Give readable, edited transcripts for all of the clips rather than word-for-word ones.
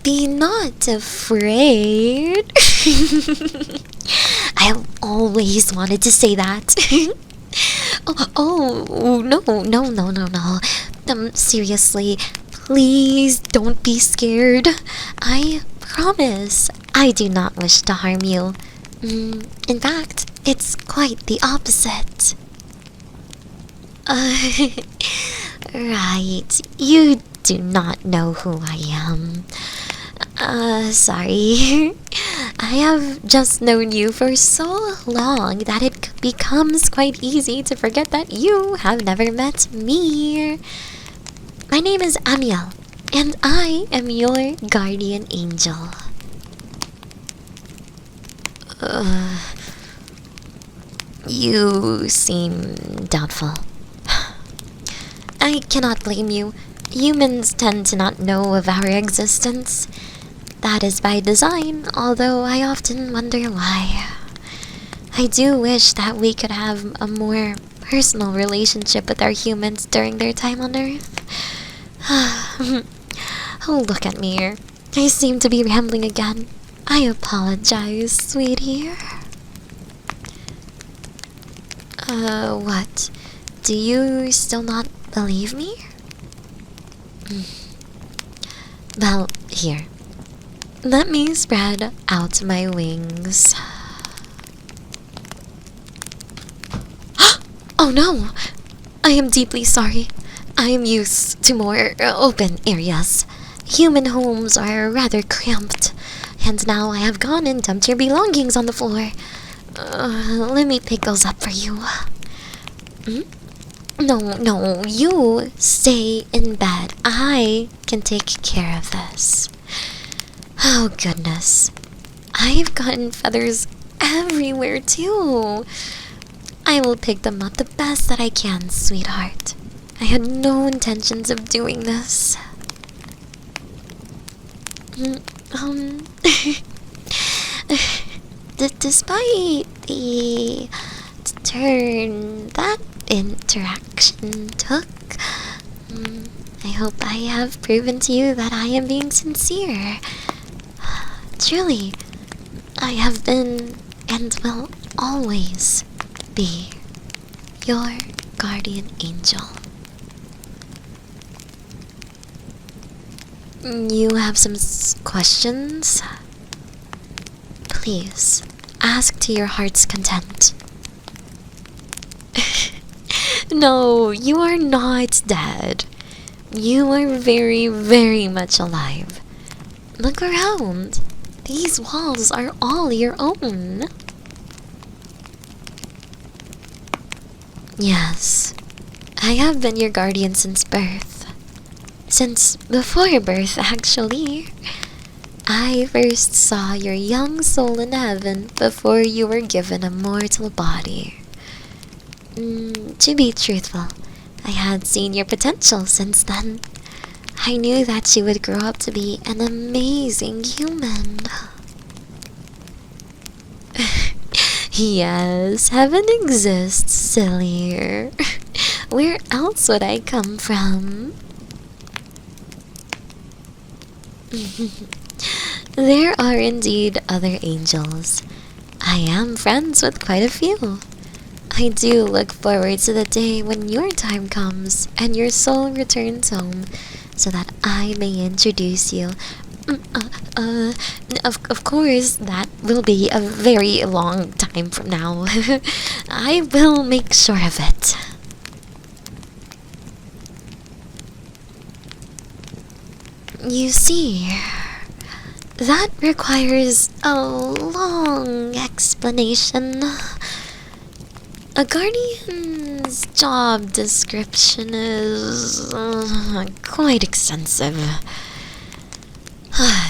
Be not afraid. I have always wanted to say that. Oh, no, no, no, no, no. Seriously, please don't be scared. I promise I do not wish to harm you. In fact, it's quite the opposite. Right, you do not know who I am. Sorry. I have just known you for so long that it becomes quite easy to forget that you have never met me. My name is Amiel, and I am your guardian angel. You seem doubtful. I cannot blame you. Humans tend to not know of our existence. That is by design, although I often wonder why. I do wish that we could have a more personal relationship with our humans during their time on Earth. Oh, look at me. I seem to be rambling again. I apologize, sweetie. What? Do you still not believe me? Well, here. Let me spread out my wings. Oh no! I am deeply sorry. I am used to more open areas. Human homes are rather cramped, and now I have gone and dumped your belongings on the floor. Let me pick those up for you. No, you stay in bed. I can take care of this. Oh goodness. I've gotten feathers everywhere too. I will pick them up the best that I can, sweetheart. I had no intentions of doing this. Despite the turn that interaction took, I hope I have proven to you that I am being sincere. Truly, I have been and will always be your guardian angel. You have some questions? Please, ask to your heart's content. No, you are not dead. You are very, very much alive. Look around. These walls are all your own. Yes, I have been your guardian since birth. Since before birth, actually. I first saw your young soul in heaven before you were given a mortal body. To be truthful, I had seen your potential since then. I knew that you would grow up to be an amazing human. Yes, heaven exists, silly. Where else would I come from? There are indeed other angels. I am friends with quite a few. I do look forward to the day when your time comes and your soul returns home so that I may introduce you. Of course, that will be a very long time from now. I will make sure of it. You see, that requires a long explanation. A guardian's job description is quite extensive.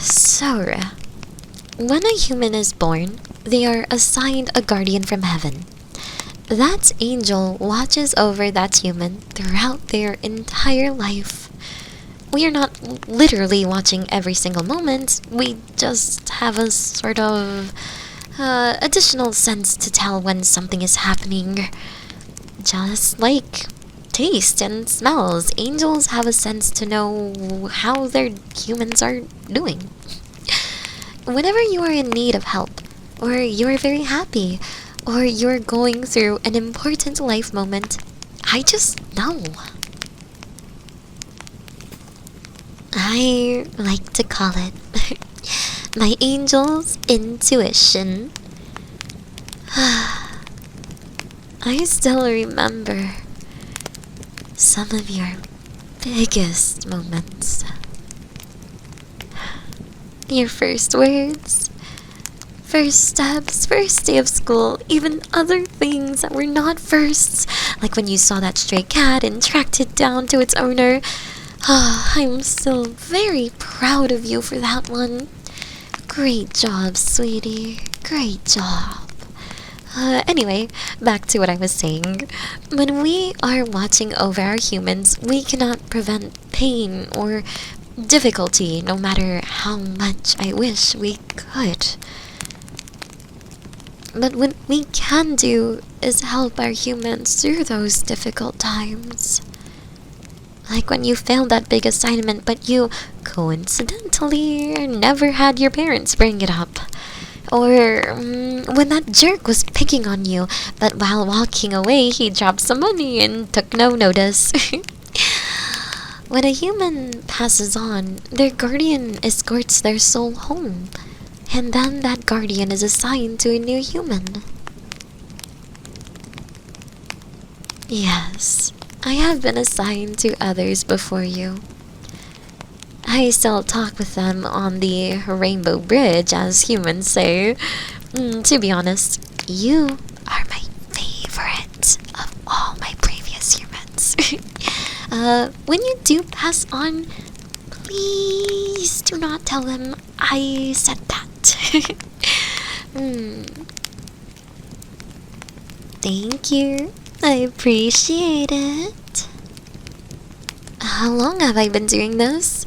So, when a human is born, they are assigned a guardian from heaven. That angel watches over that human throughout their entire life. We are not literally watching every single moment. We just have a sort of additional sense to tell when something is happening. Just like taste and smells. Angels have a sense to know how their humans are doing. Whenever you are in need of help, or you're very happy, or you're going through an important life moment, I just know. I like to call it my angel's intuition. I still remember some of your biggest moments. Your first words, first steps, first day of school, even other things that were not firsts, like when you saw that stray cat and tracked it down to its owner. I'm still very proud of you for that one. Great job, sweetie. Great job. Anyway, back to what I was saying. When we are watching over our humans, we cannot prevent pain or difficulty, no matter how much I wish we could. But what we can do is help our humans through those difficult times. Like when you failed that big assignment, but you coincidentally never had your parents bring it up. Or when that jerk was picking on you, but while walking away, he dropped some money and took no notice. When a human passes on, their guardian escorts their soul home, and then that guardian is assigned to a new human. Yes, I have been assigned to others before you. I still talk with them on the Rainbow Bridge, as humans say. To be honest, you are my favorite of all my previous humans. When you do pass on, please do not tell them I said that. Thank you. I appreciate it. How long have I been doing this?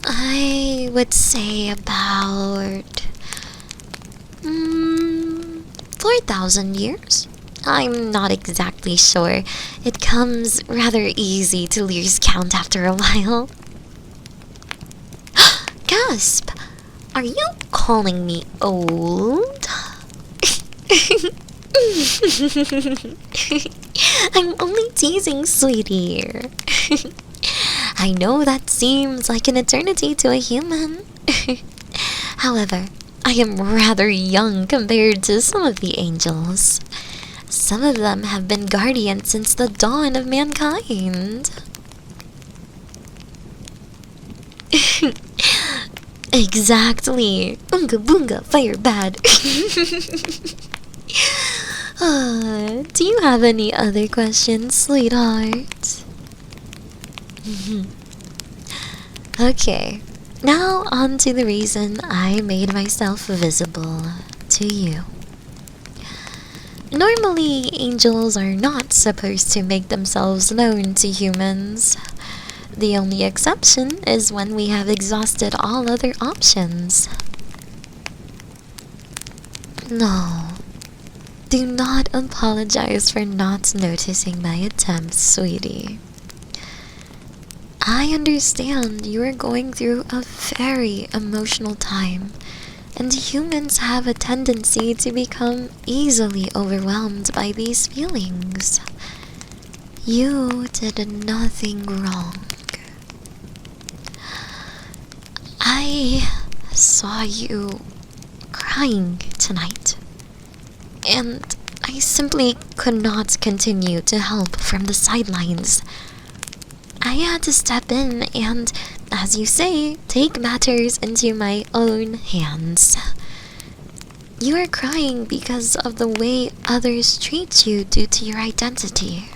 I would say about 4,000 years. I'm not exactly sure. It comes rather easy to lose count after a while. Gasp! Are you calling me old? I'm only teasing, sweetie. I know that seems like an eternity to a human. However, I am rather young compared to some of the angels. Some of them have been guardians since the dawn of mankind. Exactly. Unga boonga, fire bad. Do you have any other questions, sweetheart? Okay, now on to the reason I made myself visible to you. Normally, angels are not supposed to make themselves known to humans. The only exception is when we have exhausted all other options. No, do not apologize for not noticing my attempts, sweetie. I understand you are going through a very emotional time, and humans have a tendency to become easily overwhelmed by these feelings. You did nothing wrong. I saw you crying tonight, and I simply could not continue to help from the sidelines. I had to step in and, as you say, take matters into my own hands. You are crying because of the way others treat you due to your identity.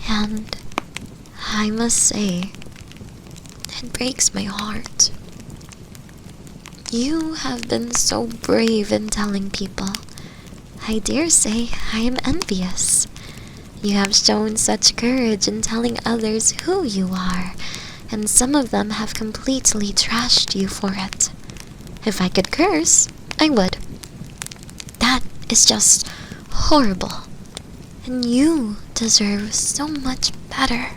And I must say, it breaks my heart. You have been so brave in telling people. I dare say I am envious. You have shown such courage in telling others who you are, and some of them have completely trashed you for it. If I could curse, I would. That is just horrible. And you deserve so much better.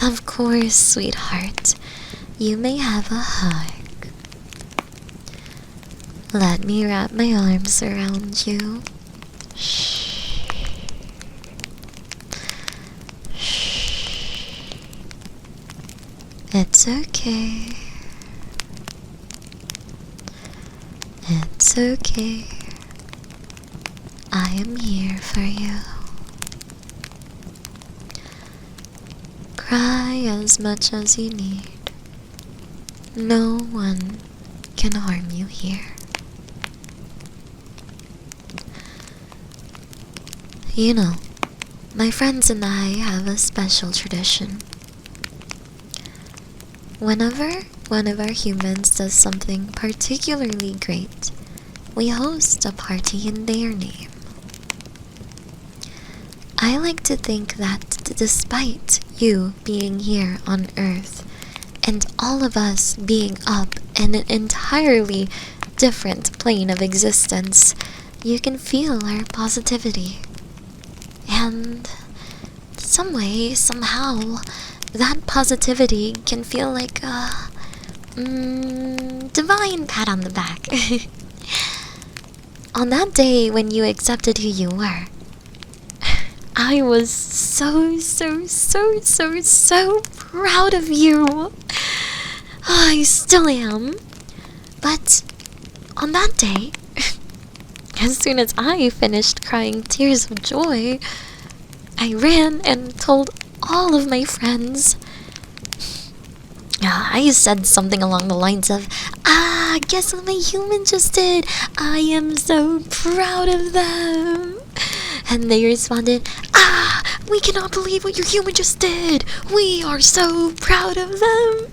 Of course, sweetheart. You may have a hug. Let me wrap my arms around you. Shh. Shh. It's okay. It's okay. I am here for you. Cry as much as you need. No one can harm you here. You know, my friends and I have a special tradition. Whenever one of our humans does something particularly great, we host a party in their name. I like to think that despite you being here on Earth, and all of us being up in an entirely different plane of existence, you can feel our positivity. And some way, somehow, that positivity can feel like a divine pat on the back. On that day when you accepted who you were, I was so proud of you. I still am. But on that day, as soon as I finished crying tears of joy, I ran and told all of my friends. I said something along the lines of, guess what my human just did? I am so proud of them. And they responded, we cannot believe what your human just did. We are so proud of them.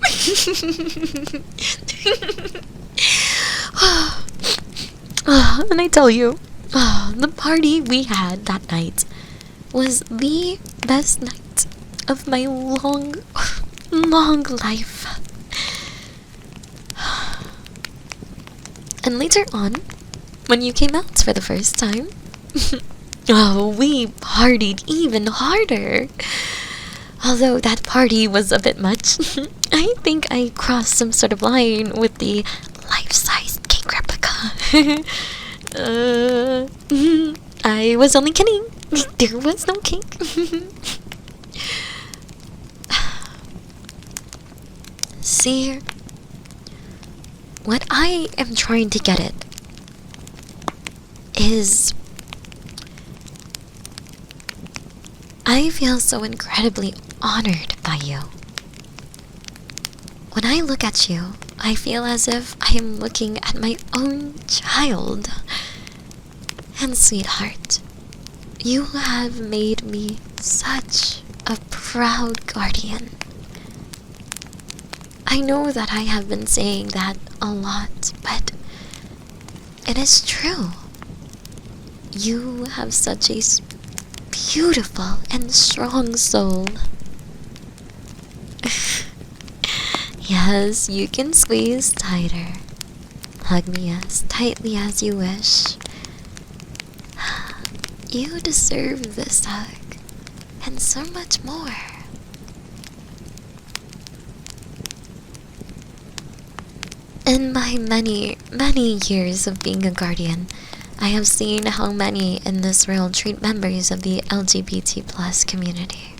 And I tell you, the party we had that night was the best night of my long life. And later on, when you came out for the first time, we partied even harder. Although that party was a bit much, I think I crossed some sort of line with the life-sized cake replica. I was only kidding. There was no cake. See, what I am trying to get at is I feel so incredibly honored by you. When I look at you, I feel as if I am looking at my own child. And sweetheart, you have made me such a proud guardian. I know that I have been saying that a lot, but it is true. You have such a beautiful and strong soul. Yes, you can squeeze tighter. Hug me as tightly as you wish. You deserve this hug, and so much more. In my many years of being a guardian, I have seen how many in this world treat members of the LGBT plus community.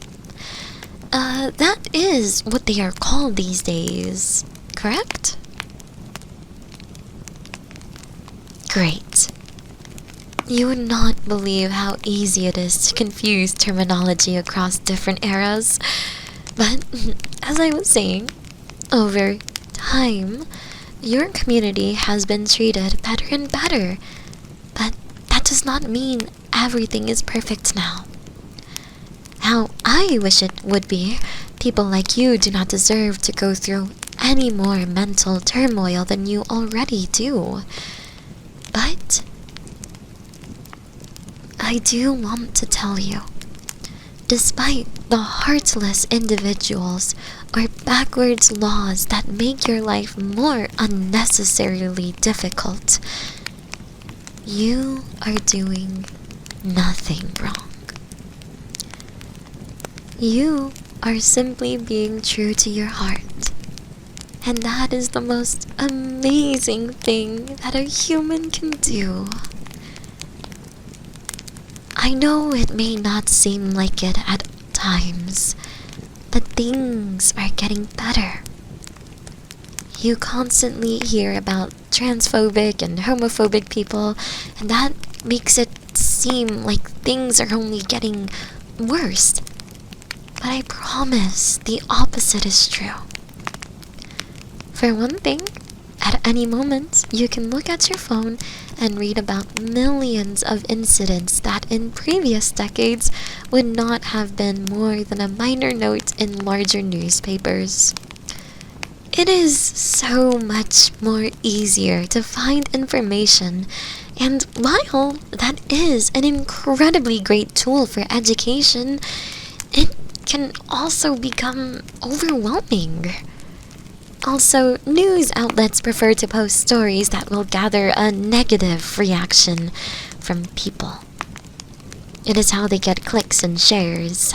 That is what they are called these days, correct? Great. You would not believe how easy it is to confuse terminology across different eras. But, as I was saying, over time, your community has been treated better and better. But that does not mean everything is perfect now. How I wish it would be, people like you do not deserve to go through any more mental turmoil than you already do. But I do want to tell you, despite the heartless individuals or backwards laws that make your life more unnecessarily difficult, You are doing nothing wrong. You are simply being true to your heart. And that is the most amazing thing that a human can do. I know it may not seem like it at times, but things are getting better. You constantly hear about transphobic and homophobic people, and that makes it seem like things are only getting worse. But I promise the opposite is true. For one thing, at any moment, you can look at your phone and read about millions of incidents that in previous decades would not have been more than a minor note in larger newspapers. It is so much more easier to find information, and while that is an incredibly great tool for education, it can also become overwhelming. Also, news outlets prefer to post stories that will gather a negative reaction from people. It is how they get clicks and shares.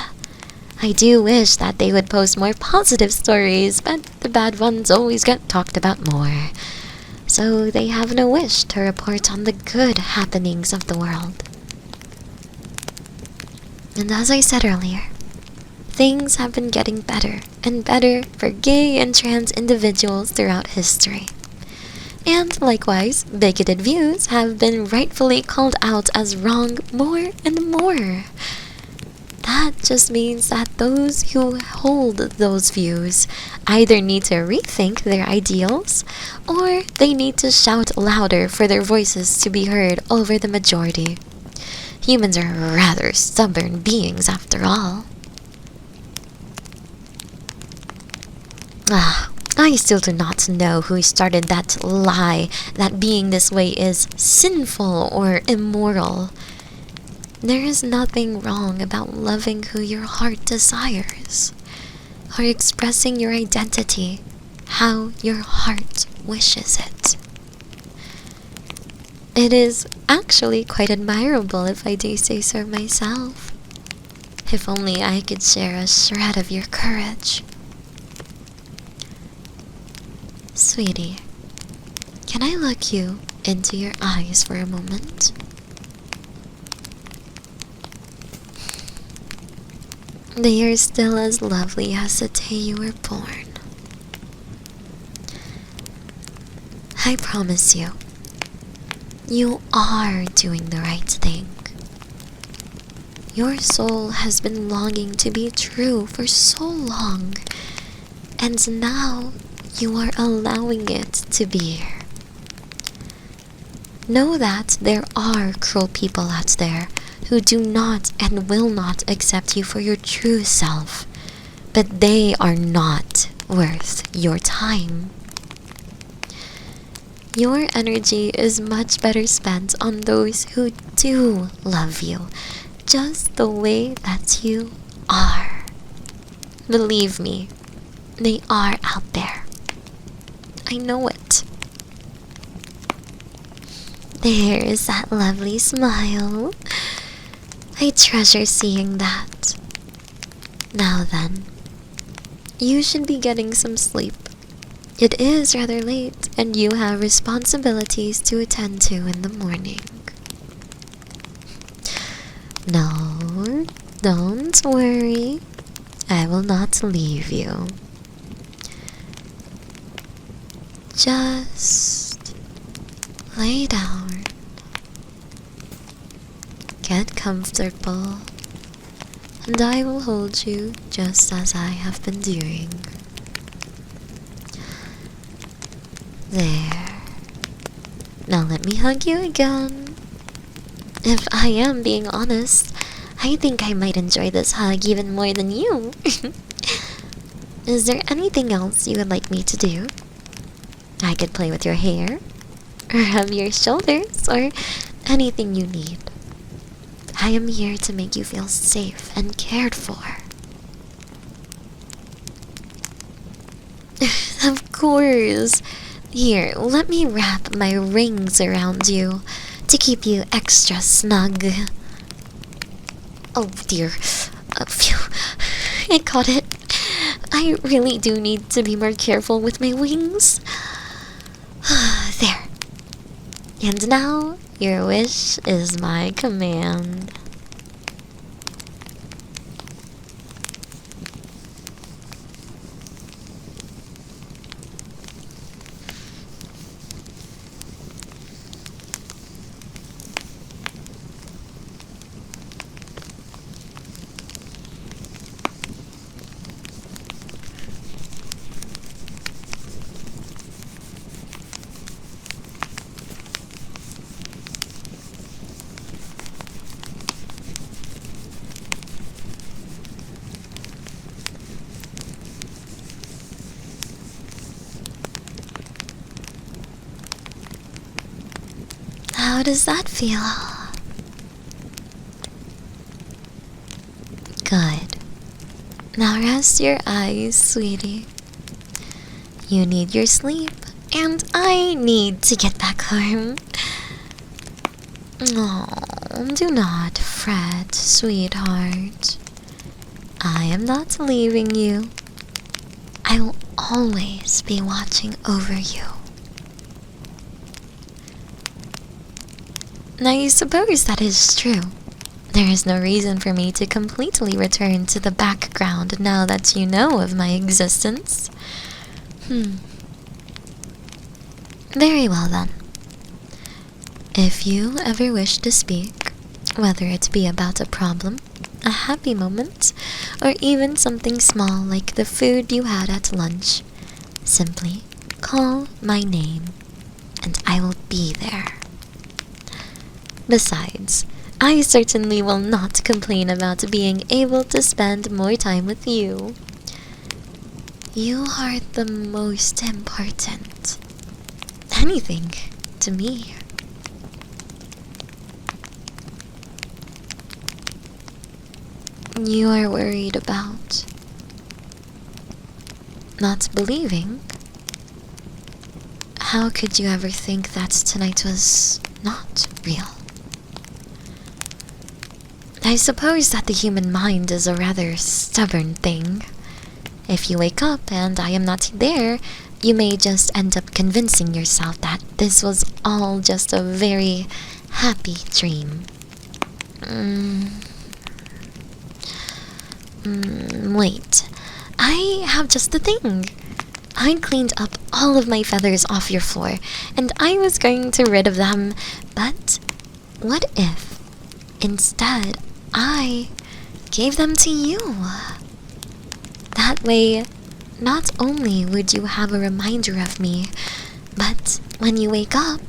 I do wish that they would post more positive stories, but the bad ones always get talked about more. So they have no wish to report on the good happenings of the world. And as I said earlier, things have been getting better and better for gay and trans individuals throughout history. And likewise, bigoted views have been rightfully called out as wrong more and more. That just means that those who hold those views either need to rethink their ideals, or they need to shout louder for their voices to be heard over the majority. Humans are rather stubborn beings after all. I still do not know who started that lie that being this way is sinful or immoral. There is nothing wrong about loving who your heart desires, or expressing your identity how your heart wishes it. It is actually quite admirable, if I do say so myself. If only I could share a shred of your courage. Sweetie, can I look you into your eyes for a moment? They are still as lovely as the day you were born. I promise you, you are doing the right thing. Your soul has been longing to be true for so long, and now you are allowing it to be. Know that there are cruel people out there who do not and will not accept you for your true self, but they are not worth your time. Your energy is much better spent on those who do love you, just the way that you are. Believe me, they are out there. I know it. There is that lovely smile. I treasure seeing that. Now then, you should be getting some sleep. It is rather late, and you have responsibilities to attend to in the morning. No, don't worry. I will not leave you. Just lay down. Get comfortable, and I will hold you just as I have been doing. There. Now let me hug you again. If I am being honest, I think I might enjoy this hug even more than you. Is there anything else you would like me to do? I could play with your hair, or rub your shoulders, or anything you need. I am here to make you feel safe and cared for. Of course. Here, let me wrap my rings around you to keep you extra snug. Oh dear. Phew. I caught it. I really do need to be more careful with my wings. There. And now, your wish is my command. How does that feel? Good. Now rest your eyes, sweetie. You need your sleep, and I need to get back home. Oh, do not fret, sweetheart. I am not leaving you. I will always be watching over you. I suppose that is true. There is no reason for me to completely return to the background now that you know of my existence. Very well then. If you ever wish to speak, whether it be about a problem, a happy moment, or even something small like the food you had at lunch, simply call my name, and I will be there. Besides, I certainly will not complain about being able to spend more time with you. You are the most important anything to me. You are worried about not believing? How could you ever think that tonight was not real? I suppose that the human mind is a rather stubborn thing. If you wake up and I am not there, you may just end up convincing yourself that this was all just a very happy dream. Wait. I have just the thing. I cleaned up all of my feathers off your floor, and I was going to rid of them, but what if instead I gave them to you? That way, not only would you have a reminder of me, but when you wake up,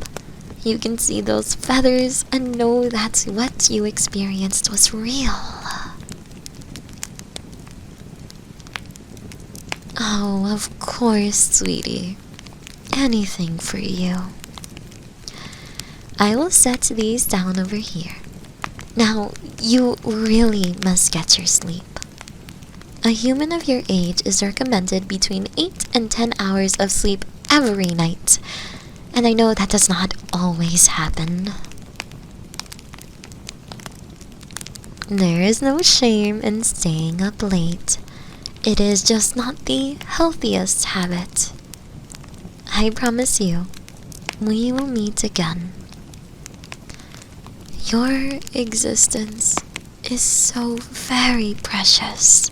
you can see those feathers and know that what you experienced was real. Oh, of course, sweetie. Anything for you. I will set these down over here. Now, you really must get your sleep. A human of your age is recommended between 8 and 10 hours of sleep every night. And I know that does not always happen. There is no shame in staying up late. It is just not the healthiest habit. I promise you, we will meet again. Your existence is so very precious,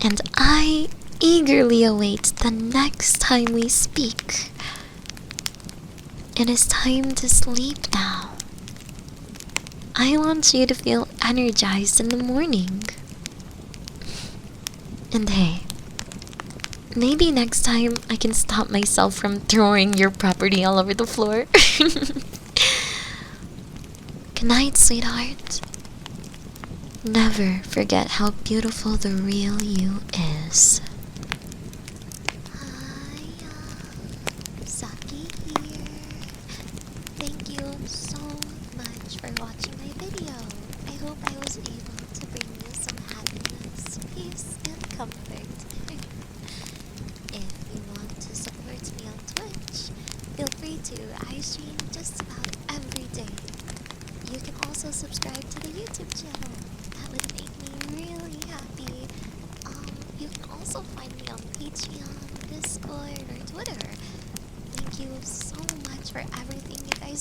and I eagerly await the next time we speak. It is time to sleep now. I want you to feel energized in the morning. And hey, maybe next time I can stop myself from throwing your property all over the floor. Good night, sweetheart. Never forget how beautiful the real you is. Hi, Saki here. Thank you so much for watching my video. I hope I was able to bring you some happiness, peace, and comfort. If you want to support me on Twitch, feel free to. I stream just about every day. also subscribe to the YouTube channel. That would make me really happy. You can also find me on Patreon, Discord, or Twitter. Thank you so much for everything you guys